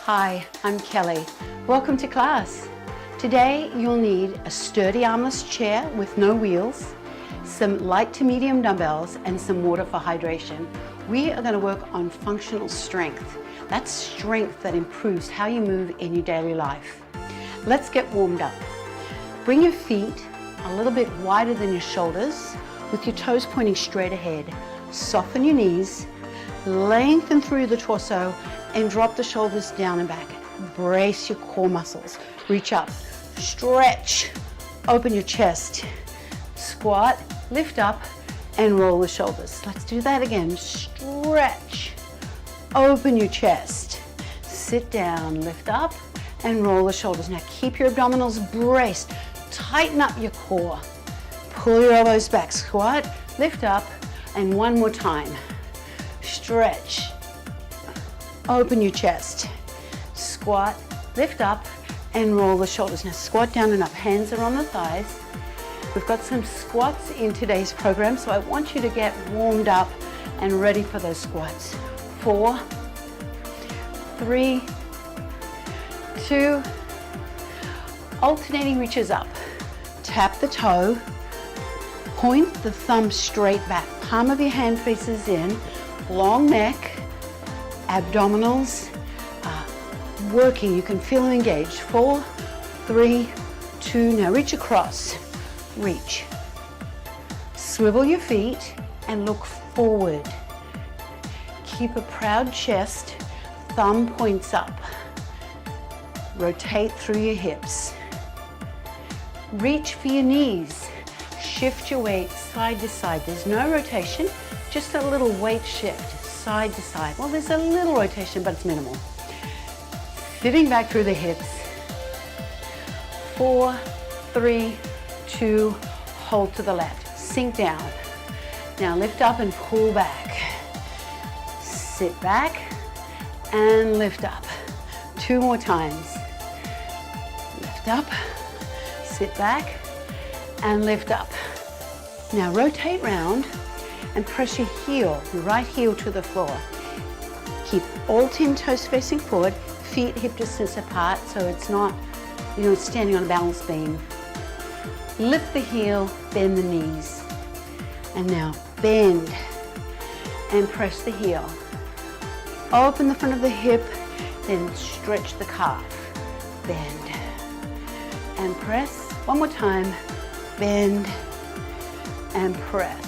Hi, I'm Kelly. Welcome to class. Today you'll need a sturdy armless chair with no wheels, some light to medium dumbbells, and some water for hydration. We are going to work on functional strength. That's strength that improves how you move in your daily life. Let's get warmed up. Bring your feet a little bit wider than your shoulders with your toes pointing straight ahead. Soften your knees, lengthen through the torso, and drop the shoulders down and back. Brace your core muscles. Reach up, stretch, open your chest. Squat, lift up, and roll the shoulders. Let's do that again. Stretch, open your chest. Sit down, lift up, and roll the shoulders. Now keep your abdominals braced. Tighten up your core. Pull your elbows back. Squat, lift up, and one more time. Stretch, open your chest. Squat, lift up, and roll the shoulders. Now squat down and up. Hands are on the thighs. We've got some squats in today's program, so I want you to get warmed up and ready for those squats. 4, 3, 2, alternating reaches up. Tap the toe, point the thumb straight back. Palm of your hand faces in, long neck, abdominals working. You can feel them engaged. 4, 3, 2, now reach across. Reach. Swivel your feet and look forward. Keep a proud chest, thumb points up. Rotate through your hips. Reach for your knees. Shift your weight side to side. There's no rotation, just a little weight shift side to side. Well, there's a little rotation, but it's minimal. Sitting back through the hips. 4, 3, 2, hold to the left. Sink down. Now lift up and pull back. Sit back and lift up. 2 more times. Lift up, sit back, and lift up. Now rotate round and press your heel, your right heel to the floor. Keep all 10 toes facing forward, feet hip distance apart so it's not, standing on a balance beam. Lift the heel, bend the knees. And now bend and press the heel. Open the front of the hip, then stretch the calf. Bend and press. One more time. Bend and press.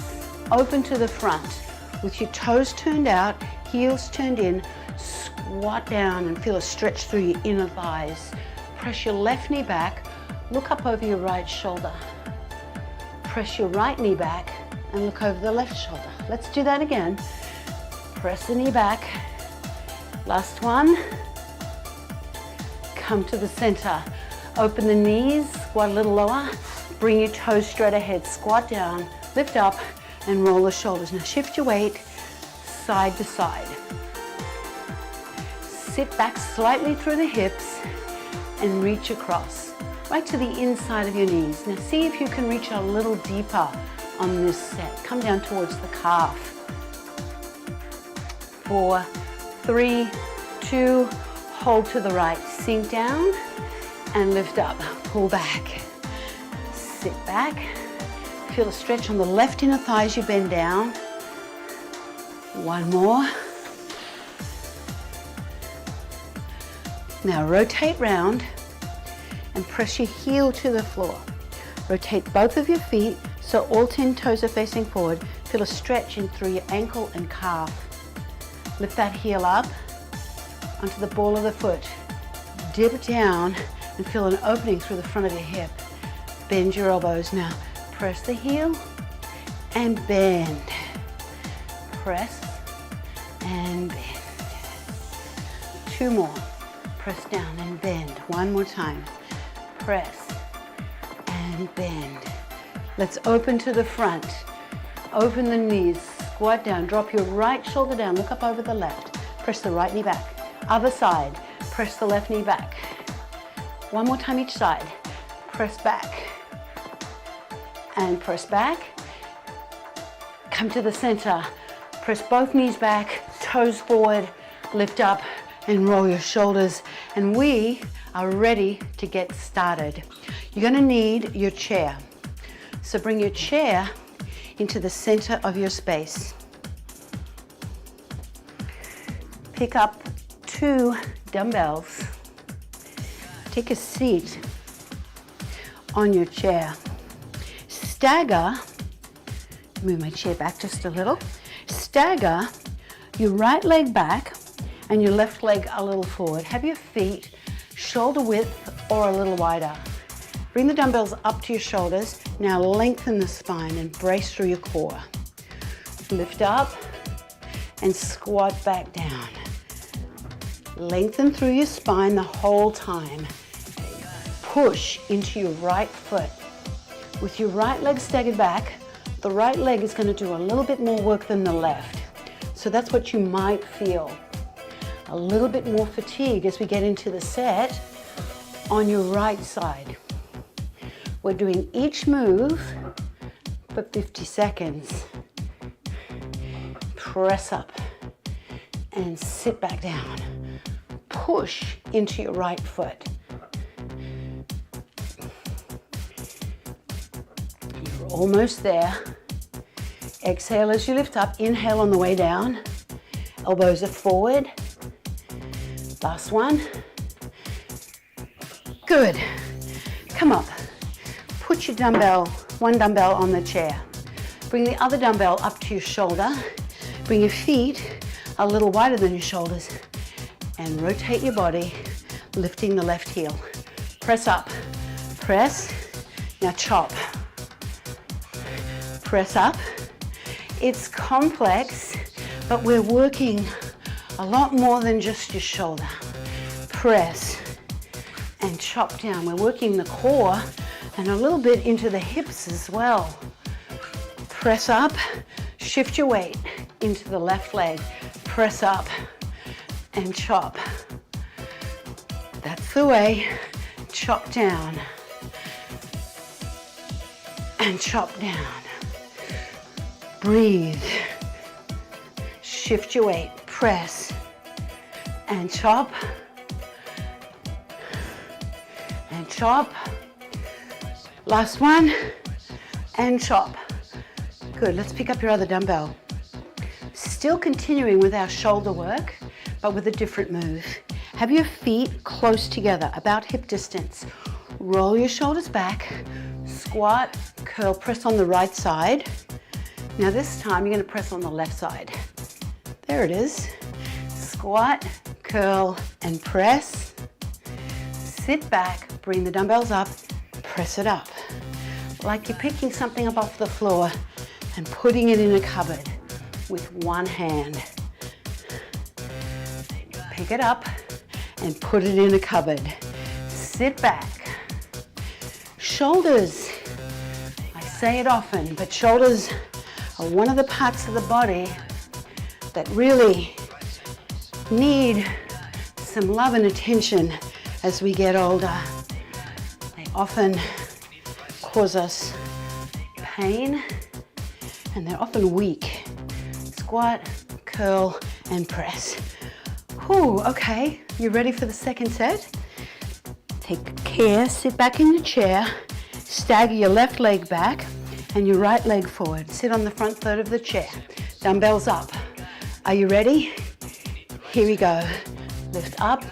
Open to the front with your toes turned out, heels turned in. Squat down and feel a stretch through your inner thighs. Press your left knee back. Look up over your right shoulder. Press your right knee back and look over the left shoulder. Let's do that again. Press the knee back. Last one. Come to the center. Open the knees, squat a little lower. Bring your toes straight ahead. Squat down, lift up, and roll the shoulders. Now shift your weight side to side. Sit back slightly through the hips and reach across, right to the inside of your knees. Now see if you can reach a little deeper on this set. Come down towards the calf. 4, 3, 2, hold to the right. Sink down and lift up. Pull back. Sit back. Feel a stretch on the left inner thigh as you bend down. One more. Now rotate round and press your heel to the floor. Rotate both of your feet so all 10 toes are facing forward. Feel a stretch in through your ankle and calf. Lift that heel up onto the ball of the foot. Dip it down and feel an opening through the front of your hip. Bend your elbows now. Press the heel and bend. Press and bend. 2 more. Press down and bend. One more time. Press and bend. Let's open to the front. Open the knees. Squat down. Drop your right shoulder down. Look up over the left. Press the right knee back. Other side. Press the left knee back. One more time each side. Press back. And press back. Come to the center. Press both knees back. Toes forward. Lift up and roll your shoulders. And we are ready to get started. You're gonna need your chair. So bring your chair into the center of your space. Pick up 2 dumbbells. Take a seat on your chair. Stagger, move my chair back just a little. Stagger your right leg back and your left leg a little forward. Have your feet shoulder width or a little wider. Bring the dumbbells up to your shoulders. Now lengthen the spine and brace through your core. Lift up and squat back down. Lengthen through your spine the whole time. Push into your right foot. With your right leg staggered back, the right leg is going to do a little bit more work than the left. So that's what you might feel. A little bit more fatigue as we get into the set on your right side. We're doing each move for 50 seconds. Press up and sit back down. Push into your right foot. You're almost there. Exhale as you lift up. Inhale on the way down. Elbows are forward. Last one. Good. Come up. Put your dumbbell, one dumbbell on the chair. Bring the other dumbbell up to your shoulder. Bring your feet a little wider than your shoulders and rotate your body, lifting the left heel. Press up. Press. Now chop. Press up. It's complex, but we're working a lot more than just your shoulder. Press and chop down. We're working the core and a little bit into the hips as well. Press up, shift your weight into the left leg. Press up and chop. That's the way. Chop down and chop down. Breathe. Shift your weight. Press and chop and chop. Last one and chop. Good. Let's pick up your other dumbbell. Still continuing with our shoulder work, but with a different move. Have your feet close together, about hip distance. Roll your shoulders back. Squat, curl, press on the right side. Now this time you're going to press on the left side. There it is. Squat, curl, and press. Sit back, bring the dumbbells up, press it up. Like you're picking something up off the floor and putting it in a cupboard with one hand. Pick it up and put it in a cupboard. Sit back. Shoulders. I say it often, but shoulders are one of the parts of the body that really need some love and attention as we get older. They often cause us pain and they're often weak. Squat, curl, and press. Whew, okay, you ready for the second set? Take care, sit back in your chair, stagger your left leg back and your right leg forward. Sit on the front third of the chair. Dumbbells up. Are you ready? Here we go. Lift up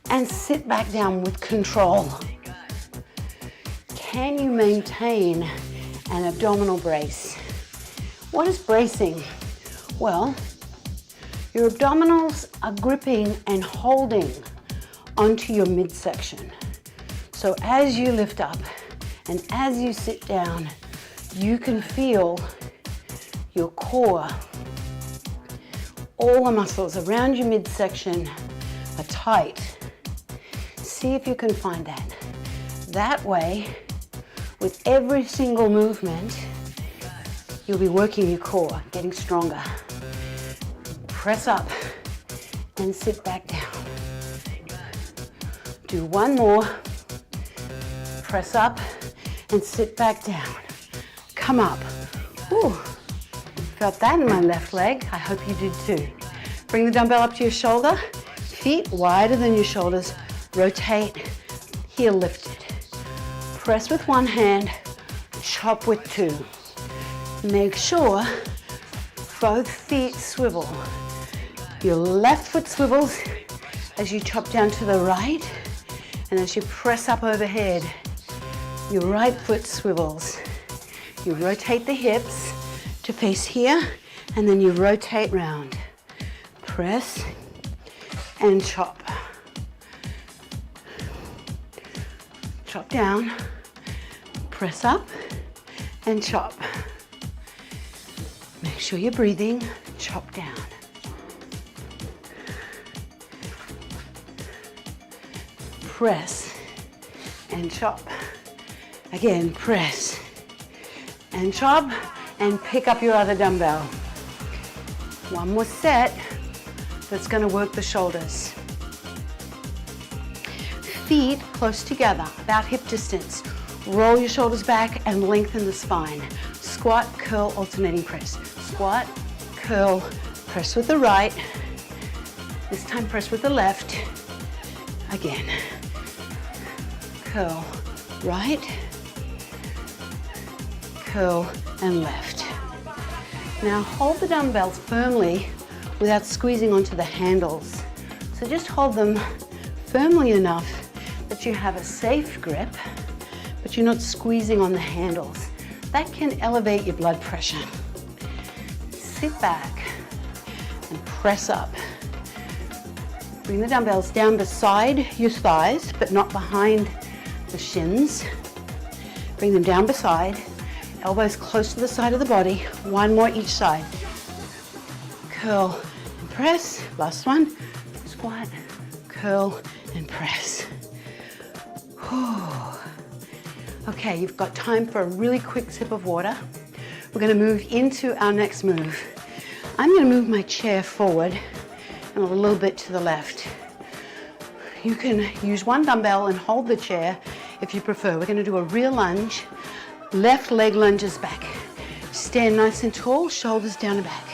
and sit back down with control. Can you maintain an abdominal brace? What is bracing? Well, your abdominals are gripping and holding onto your midsection. So as you lift up and as you sit down, you can feel your core. All the muscles around your midsection are tight. See if you can find that. That way, with every single movement, you'll be working your core, getting stronger. Press up and sit back down. Do one more. Press up and sit back down. Come up. Ooh. Felt that in my left leg. I hope you did too. Bring the dumbbell up to your shoulder Feet wider than your shoulders. Rotate, heel lifted. Press with one hand, chop with two. Make sure both feet swivel. Your left foot swivels as you chop down to the right, and as you press up overhead, your right foot swivels. You rotate the hips to face here, and then you rotate round. Press and chop. Chop down, press up and chop. Make sure you're breathing, chop down. Press and chop. Again, press and chop, and pick up your other dumbbell. One more set that's going to work the shoulders. Feet close together, about hip distance. Roll your shoulders back and lengthen the spine. Squat, curl, alternating press. Squat, curl, press with the right. This time press with the left. Again. Curl, right. Curl and left. Now hold the dumbbells firmly without squeezing onto the handles. So just hold them firmly enough that you have a safe grip, but you're not squeezing on the handles. That can elevate your blood pressure. Sit back and press up. Bring the dumbbells down beside your thighs, but not behind the shins. Bring them down beside, elbows close to the side of the body. One more each side. Curl and press. Last one. Squat, curl and press. Okay, you've got time for a really quick sip of water. We're going to move into our next move. I'm going to move my chair forward and a little bit to the left. You can use one dumbbell and hold the chair if you prefer. We're going to do a rear lunge. Left leg lunges back. Stand nice and tall, shoulders down and back.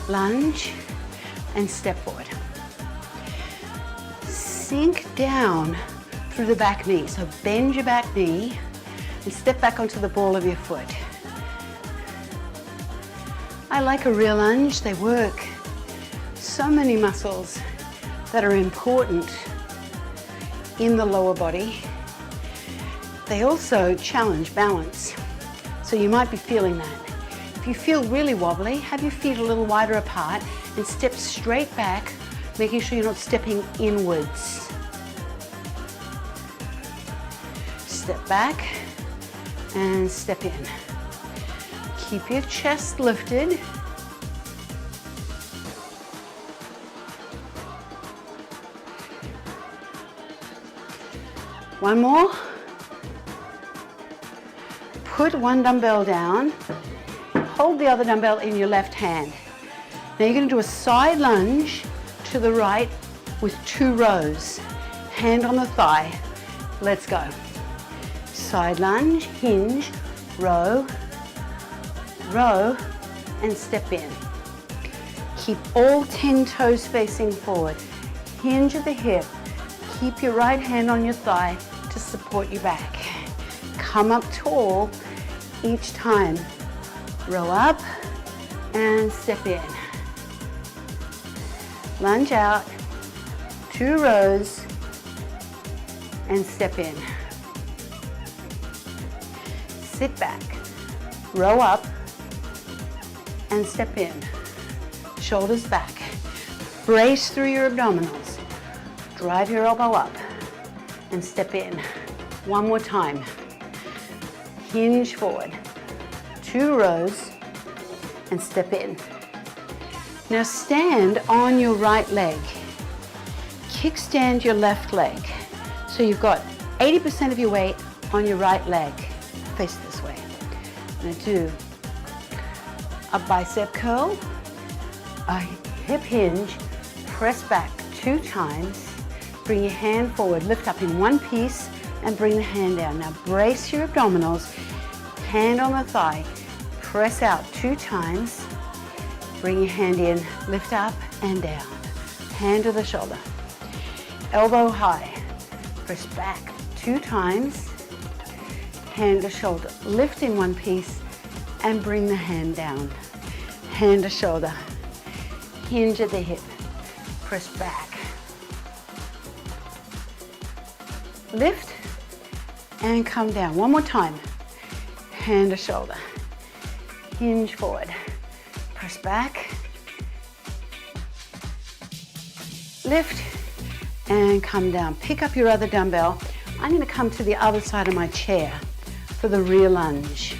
Lunge and step forward. Sink down through the back knee. So bend your back knee and step back onto the ball of your foot. I like a rear lunge. They work so many muscles that are important in the lower body. They also challenge balance. So you might be feeling that. If you feel really wobbly, have your feet a little wider apart and step straight back, making sure you're not stepping inwards. Step back and step in. Keep your chest lifted. One more. Put one dumbbell down. Hold the other dumbbell in your left hand. Now you're going to do a side lunge to the right with 2 rows. Hand on the thigh. Let's go. Side lunge, hinge, row, row, and step in. Keep all 10 toes facing forward. Hinge at the hip. Keep your right hand on your thigh to support your back. Come up tall each time. Row up and step in. Lunge out, 2 rows, and step in. Sit back, row up, and step in. Shoulders back. Brace through your abdominals. Drive your elbow up and step in. One more time. Hinge forward. 2 rows and step in. Now stand on your right leg. Kickstand your left leg. So you've got 80% of your weight on your right leg. Face this way. I'm going to do a bicep curl, a hip hinge, press back 2 times, bring your hand forward, lift up in one piece, and bring the hand down. Now brace your abdominals, hand on the thigh, press out 2 times, bring your hand in, lift up and down, hand to the shoulder. elbow high. Press back 2 times. Hand to shoulder. Lift in one piece and bring the hand down. Hand to shoulder. Hinge at the hip. Press back. Lift and come down. One more time. Hand to shoulder. Hinge forward. Press back. Lift and come down. Pick up your other dumbbell. I'm going to come to the other side of my chair for the rear lunge.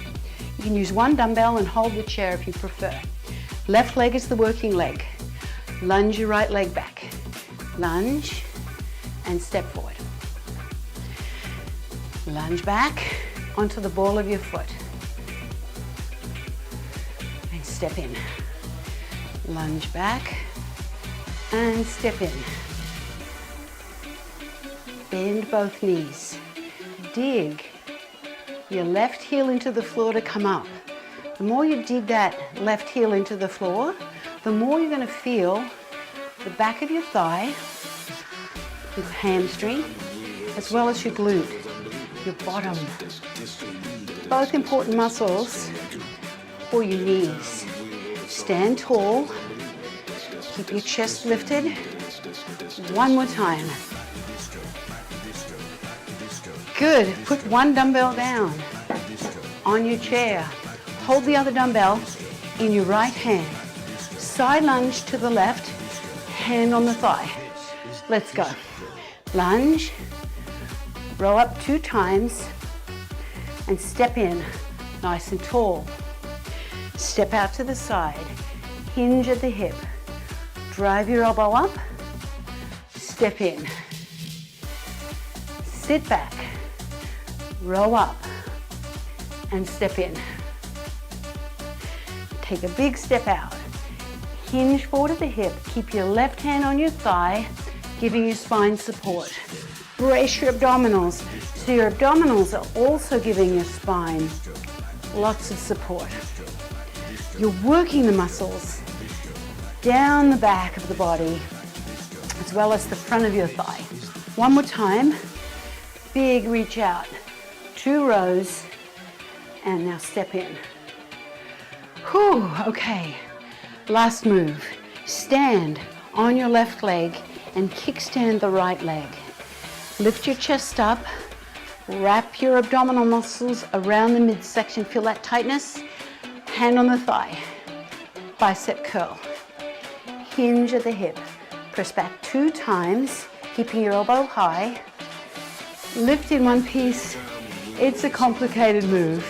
You can use one dumbbell and hold the chair if you prefer. Left leg is the working leg. Lunge your right leg back. Lunge and step forward. Lunge back onto the ball of your foot. And step in. Lunge back and step in. Bend both knees. Dig your left heel into the floor to come up. The more you dig that left heel into the floor, the more you're going to feel the back of your thigh, your hamstring, as well as your glute, your bottom. Both important muscles for your knees. Stand tall. Keep your chest lifted. One more time. Good. Put one dumbbell down on your chair. Hold the other dumbbell in your right hand. Side lunge to the left, hand on the thigh. Let's go. Lunge, roll up 2 times, and step in nice and tall. Step out to the side, hinge at the hip. Drive your elbow up, step in. Sit back, roll up, and step in. Take a big step out. Hinge forward at the hip. Keep your left hand on your thigh, giving your spine support. Brace your abdominals, so your abdominals are also giving your spine lots of support. You're working the muscles down the back of the body, as well as the front of your thigh. One more time. Big reach out. 2 rows, and now step in. Whew, okay. Last move. Stand on your left leg and kickstand the right leg. Lift your chest up. Wrap your abdominal muscles around the midsection. Feel that tightness? Hand on the thigh. Bicep curl. Hinge at the hip. Press back 2 times, keeping your elbow high. Lift in one piece. It's a complicated move,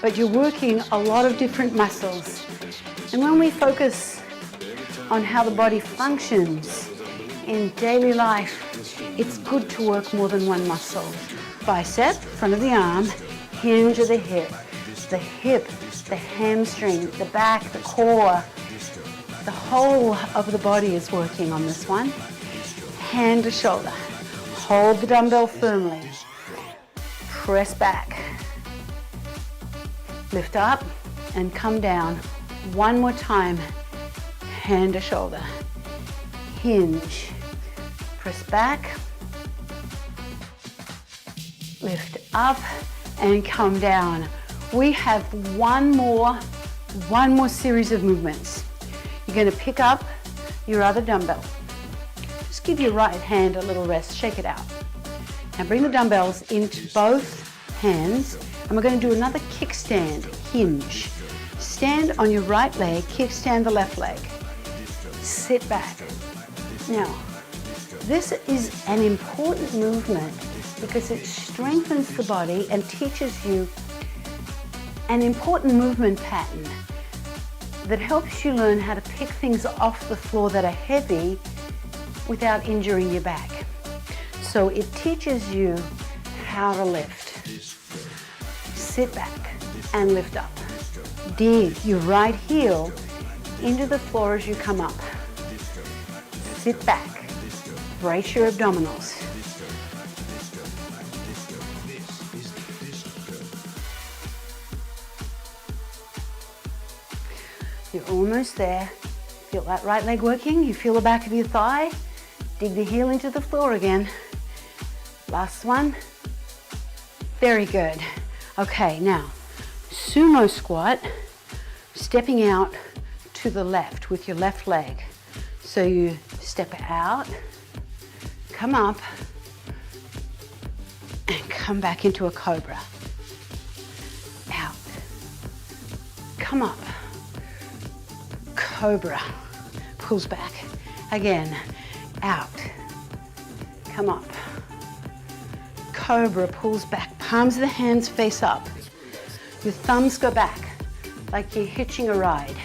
but you're working a lot of different muscles. And when we focus on how the body functions in daily life, it's good to work more than one muscle. Bicep, front of the arm, hinge of the hip, the hamstring, the back, the core, the whole of the body is working on this one. Hand to shoulder. Hold the dumbbell firmly. Press back. Lift up and come down. One more time. Hand to shoulder. Hinge. Press back. Lift up and come down. We have one more series of movements. You're going to pick up your other dumbbell. Just give your right hand a little rest. Shake it out. Now bring the dumbbells into both hands, and we're going to do another kickstand hinge. Stand on your right leg, kickstand the left leg. Sit back. Now, this is an important movement because it strengthens the body and teaches you an important movement pattern that helps you learn how to pick things off the floor that are heavy without injuring your back. So it teaches you how to lift. Sit back and lift up. Dig your right heel into the floor as you come up. Sit back. Brace your abdominals. You're almost there. Feel that right leg working? You feel the back of your thigh? Dig the heel into the floor again. Last one. Very good. Okay, now, sumo squat, stepping out to the left with your left leg. So you step out, come up, and come back into a cobra. Out, come up, cobra, pulls back. Again, out, come up, cobra, pulls back. Palms of the hands face up. Your thumbs go back like you're hitching a ride.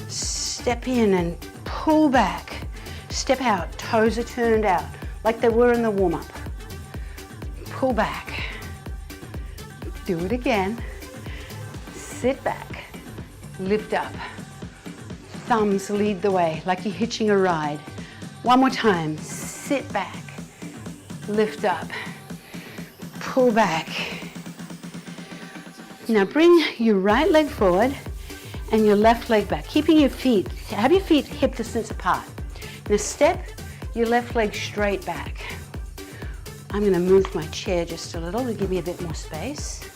Step in and pull back. Step out, toes are turned out like they were in the warm-up. Pull back. Do it again. Sit back, lift up. Thumbs lead the way like you're hitching a ride. One more time, sit back, lift up, pull back. Now bring your right leg forward and your left leg back, keeping your feet, have your feet hip distance apart. Now step your left leg straight back. I'm going to move my chair just a little to give me a bit more space.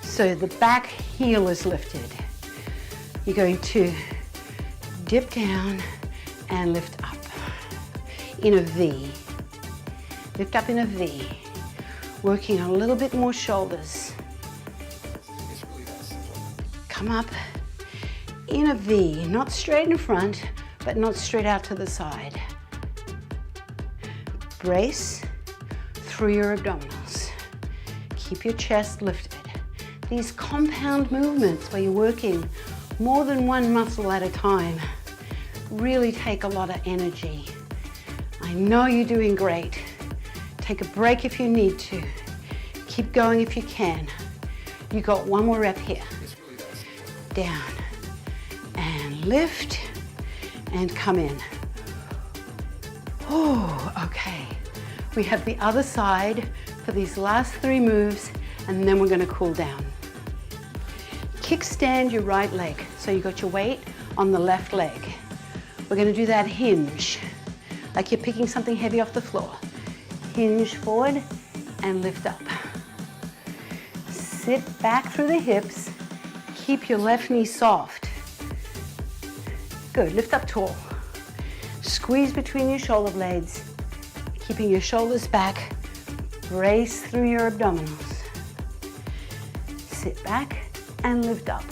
So the back heel is lifted. You're going to dip down and lift up in a V. Lift up in a V. Working a little bit more shoulders. Come up in a V, not straight in front, but not straight out to the side. Brace through your abdominals. Keep your chest lifted. These compound movements where you're working more than one muscle at a time really take a lot of energy. I know you're doing great. Take a break if you need to. Keep going if you can. You got one more rep here. Down and lift and come in. Oh, okay. We have the other side for these last 3 moves, and then we're going to cool down. Kickstand your right leg. So you got your weight on the left leg. We're going to do that hinge, like you're picking something heavy off the floor. Hinge forward and lift up. Sit back through the hips. Keep your left knee soft. Good, lift up tall. Squeeze between your shoulder blades, keeping your shoulders back. Brace through your abdominals. Sit back and lift up.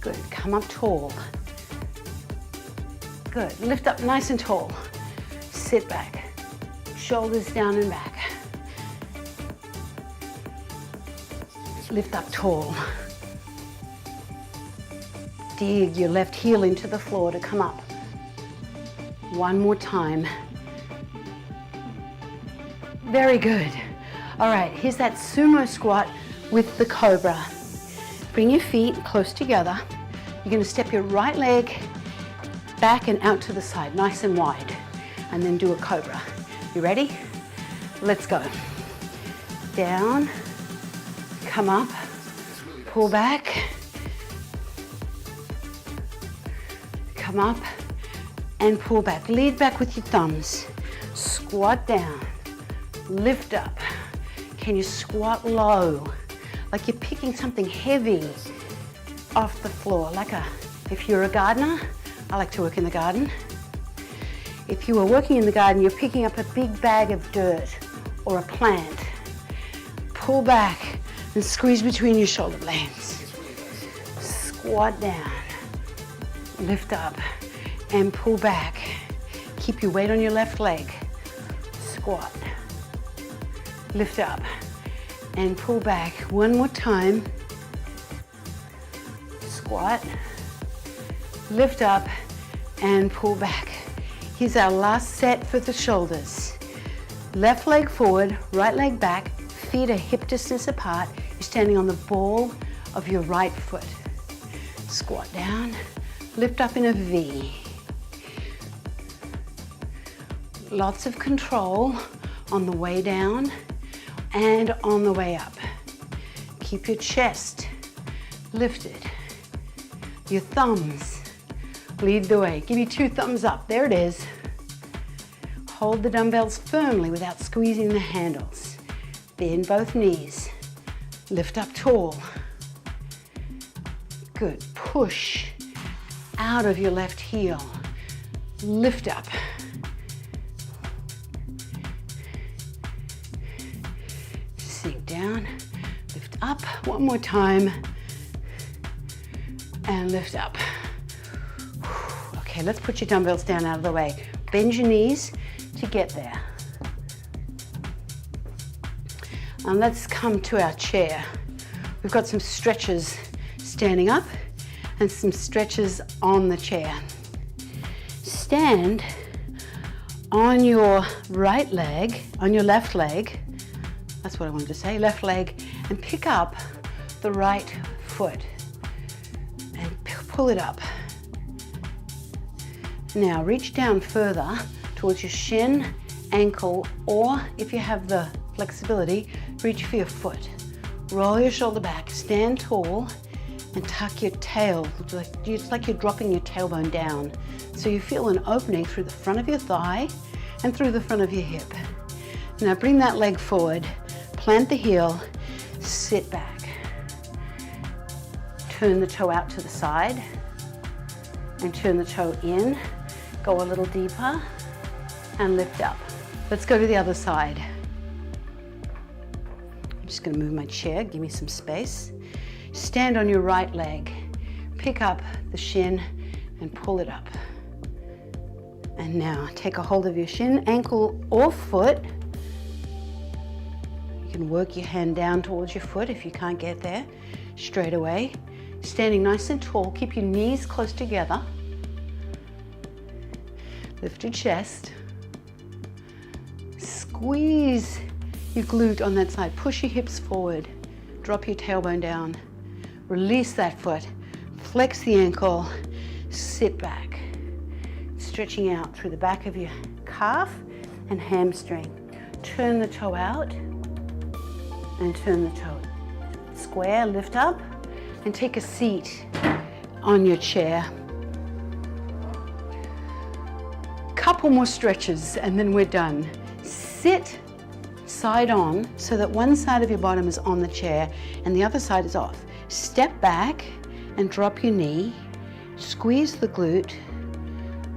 Good, come up tall. Good, lift up nice and tall. Sit back, shoulders down and back. Lift up tall. Dig your left heel into the floor to come up. One more time. Very good. All right, here's that sumo squat with the cobra. Bring your feet close together. You're going to step your right leg back and out to the side, nice and wide, and then do a cobra. You ready? Let's go. Down, come up, pull back, come up, and pull back. Lead back with your thumbs. Squat down, lift up. Can you squat low? Like you're picking something heavy off the floor, if you're a gardener, I like to work in the garden. If you were working in the garden, you're picking up a big bag of dirt or a plant. Pull back and squeeze between your shoulder blades. Squat down, lift up and pull back. Keep your weight on your left leg. Squat, lift up and pull back. One more time. Squat, lift up and pull back. Here's our last set for the shoulders. Left leg forward, right leg back, feet are hip distance apart. You're standing on the ball of your right foot. Squat down, lift up in a V. Lots of control on the way down and on the way up. Keep your chest lifted. Your thumbs Lead the way. Give me 2 thumbs up. There it is. Hold the dumbbells firmly without squeezing the handles. Bend both knees. Lift up tall. Good. Push out of your left heel. Lift up. Sink down. Lift up. One more time. And lift up. Okay, let's put your dumbbells down out of the way. Bend your knees to get there. And let's come to our chair. We've got some stretches standing up and some stretches on the chair. Stand on your right leg, on your left leg, that's what I wanted to say, left leg, and pick up the right foot and pull it up. Now reach down further towards your shin, ankle, or if you have the flexibility, reach for your foot. Roll your shoulder back, stand tall, and tuck your tail. It's like you're dropping your tailbone down. So you feel an opening through the front of your thigh and through the front of your hip. Now bring that leg forward, plant the heel, sit back. Turn the toe out to the side and turn the toe in. Go a little deeper and lift up. Let's go to the other side. I'm just going to move my chair, give me some space. Stand on your right leg, pick up the shin and pull it up. And now take a hold of your shin, ankle or foot. You can work your hand down towards your foot if you can't get there straight away. Standing nice and tall, keep your knees close together. Lift your chest. Squeeze your glute on that side. Push your hips forward. Drop your tailbone down. Release that foot. Flex the ankle. Sit back. Stretching out through the back of your calf and hamstring. Turn the toe out and turn the toe square. Lift up and take a seat on your chair. Couple more stretches and then we're done. Sit side on so that one side of your bottom is on the chair and the other side is off. Step back and drop your knee. Squeeze the glute.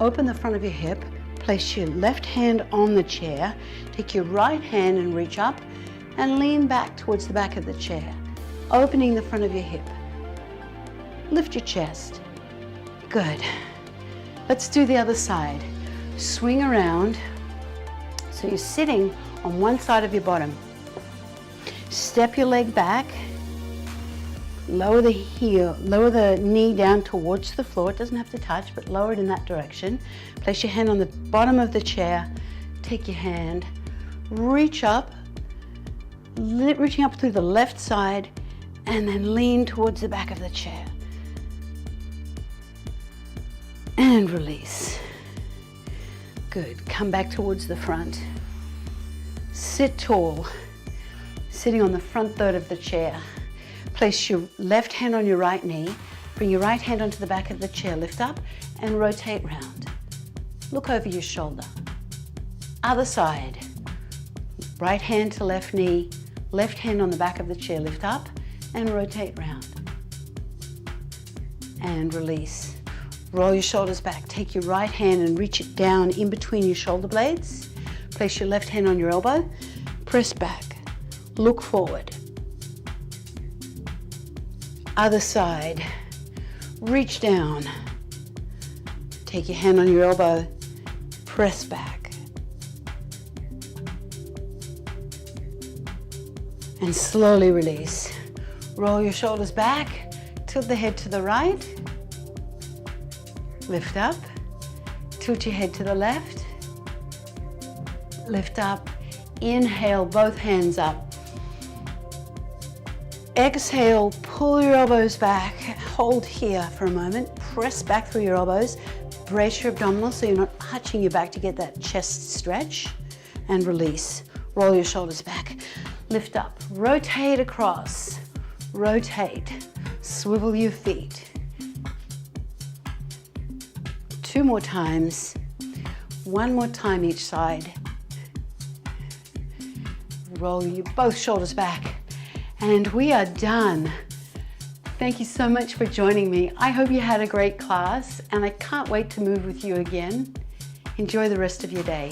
Open the front of your hip. Place your left hand on the chair. Take your right hand and reach up and lean back towards the back of the chair, opening the front of your hip. Lift your chest. Good. Let's do the other side. Swing around so you're sitting on one side of your bottom. Step your leg back. Lower the heel, lower the knee down towards the floor. It doesn't have to touch, but lower it in that direction. Place your hand on the bottom of the chair. Take your hand, reach up, reaching up through the left side, and then lean towards the back of the chair. And release. Good. Come back towards the front. Sit tall, sitting on the front third of the chair. Place your left hand on your right knee. Bring your right hand onto the back of the chair. Lift up and rotate round. Look over your shoulder. Other side. Right hand to left knee. Left hand on the back of the chair. Lift up and rotate round. And release. Roll your shoulders back. Take your right hand and reach it down in between your shoulder blades. Place your left hand on your elbow. Press back. Look forward. Other side. Reach down. Take your hand on your elbow. Press back. And slowly release. Roll your shoulders back. Tilt the head to the right. Lift up. Tilt your head to the left. Lift up. Inhale, both hands up. Exhale, pull your elbows back. Hold here for a moment. Press back through your elbows. Brace your abdominals so you're not hunching your back to get that chest stretch. And release. Roll your shoulders back. Lift up. Rotate across. Rotate. Swivel your feet. more times. One more time each side. Roll both shoulders back. And we are done. Thank you so much for joining me. I hope you had a great class, and I can't wait to move with you again. Enjoy the rest of your day.